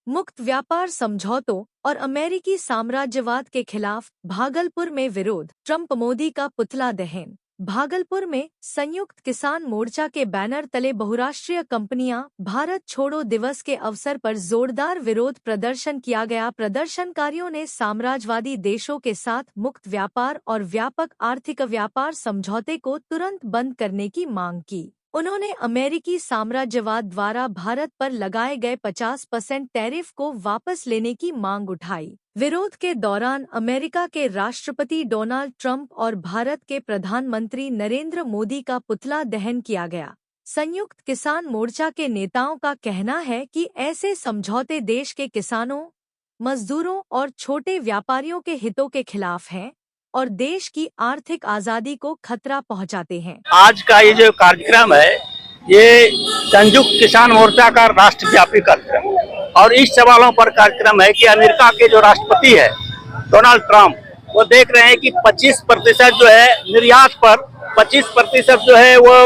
मुक्त व्यापार समझौतों और अमेरिकी साम्राज्यवाद के खिलाफ भागलपुर में विरोध। ट्रंप मोदी का पुतला दहन। भागलपुर में संयुक्त किसान मोर्चा के बैनर तले बहुराष्ट्रीय कंपनियां भारत छोड़ो दिवस के अवसर पर जोरदार विरोध प्रदर्शन किया गया। प्रदर्शनकारियों ने साम्राज्यवादी देशों के साथ मुक्त व्यापार और व्यापक आर्थिक व्यापार समझौते को तुरंत बंद करने की मांग की। उन्होंने अमेरिकी साम्राज्यवाद द्वारा भारत पर लगाए गए 50% टैरिफ को वापस लेने की मांग उठाई। विरोध के दौरान अमेरिका के राष्ट्रपति डोनाल्ड ट्रंप और भारत के प्रधानमंत्री नरेंद्र मोदी का पुतला दहन किया गया। संयुक्त किसान मोर्चा के नेताओं का कहना है कि ऐसे समझौते देश के किसानों, मजदूरों और छोटे व्यापारियों के हितों के खिलाफ हैं और देश की आर्थिक आजादी को खतरा पहुंचाते हैं। आज का ये जो कार्यक्रम है, ये संयुक्त किसान मोर्चा का राष्ट्रव्यापी कार्यक्रम है और इस सवालों पर कार्यक्रम है कि अमेरिका के जो राष्ट्रपति है डोनाल्ड ट्रंप, वो देख रहे हैं कि 25% जो है निर्यात पर 25% जो है वो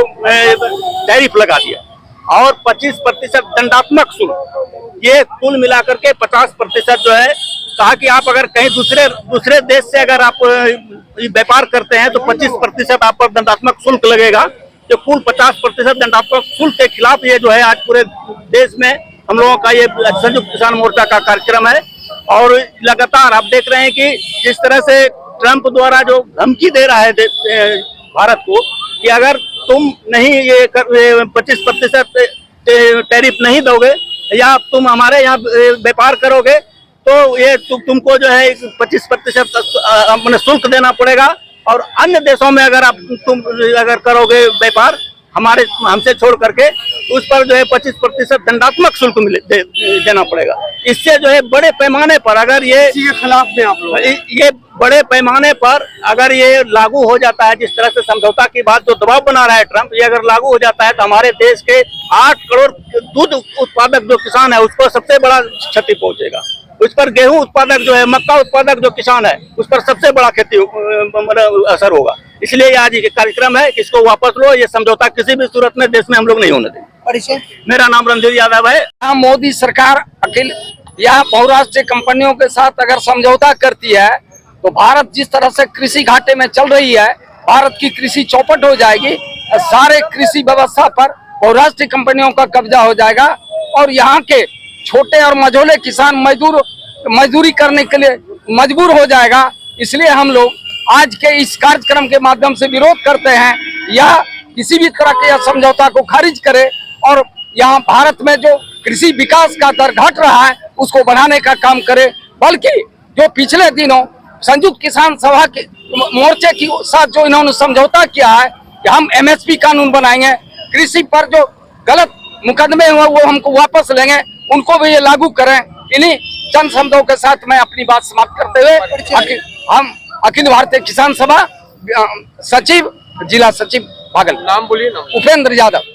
टैरिफ लगा दिया और 25% दंडात्मक शुल्क, ये कुल मिलाकर के 50% जो है कहा कि आप अगर कहीं दूसरे देश से अगर आप व्यापार करते हैं तो 25% आप पर दंडात्मक शुल्क लगेगा। जो कुल 50% दंडात्मक शुल्क के खिलाफ ये जो है आज पूरे देश में हम लोगों का ये संयुक्त किसान मोर्चा का कार्यक्रम है। और लगातार आप देख रहे हैं कि जिस तरह से ट्रंप द्वारा जो धमकी दे रहा है भारत को कि अगर तुम नहीं ये 25% टैरिफ नहीं दोगे या तुम हमारे यहाँ व्यापार करोगे तो ये तुमको जो है 25% शुल्क देना पड़ेगा और अन्य देशों में अगर तुम करोगे व्यापार हमसे छोड़ करके उस पर जो है 25% दंडात्मक शुल्क देना पड़ेगा। इससे जो है बड़े पैमाने पर अगर ये खिलाफ में आप लोग ये बड़े पैमाने पर अगर ये लागू हो जाता है, जिस तरह से समझौता की बात जो दबाव बना रहा है ट्रंप, ये अगर लागू हो जाता है तो हमारे देश के 8 करोड़ दूध उत्पादक जो किसान है उसको सबसे बड़ा क्षति पहुंचेगा। उस पर गेहूं उत्पादक जो है, मक्का उत्पादक जो किसान है उस पर सबसे बड़ा क्षति असर होगा। इसलिए आज ये कार्यक्रम है कि इसको वापस लो, ये समझौता किसी भी सूरत में देश में हम लोग नहीं होने देंगे। परिचय, मेरा नाम रणधीर यादव है। मोदी सरकार अखिल यहाँ बहुराष्ट्रीय कंपनियों के साथ अगर समझौता करती है तो भारत जिस तरह से कृषि घाटे में चल रही है, भारत की कृषि चौपट हो जाएगी, सारे कृषि व्यवस्था पर बहुराष्ट्रीय कंपनियों का कब्जा हो जाएगा और यहाँ के छोटे और मझोले किसान मजदूरी करने के लिए मजबूर हो जाएगा। इसलिए हम लोग आज के इस कार्यक्रम के माध्यम से विरोध करते हैं या किसी भी तरह के समझौता को खारिज करे और यहाँ भारत में जो कृषि विकास का दर घट रहा है उसको बढ़ाने का काम करे। बल्कि जो पिछले दिनों संयुक्त किसान सभा के मोर्चे के साथ जो इन्होंने समझौता किया है कि हम MSP कानून बनाएंगे, कृषि पर जो गलत मुकदमे हुए वो हमको वापस लेंगे, उनको भी ये लागू करें। इन्हीं चंद शब्दों के साथ मैं अपनी बात समाप्त करते हुए हम अखिल भारतीय किसान सभा सचिव, जिला सचिव भागलपुर। नाम बोलिए ना। उपेंद्र यादव।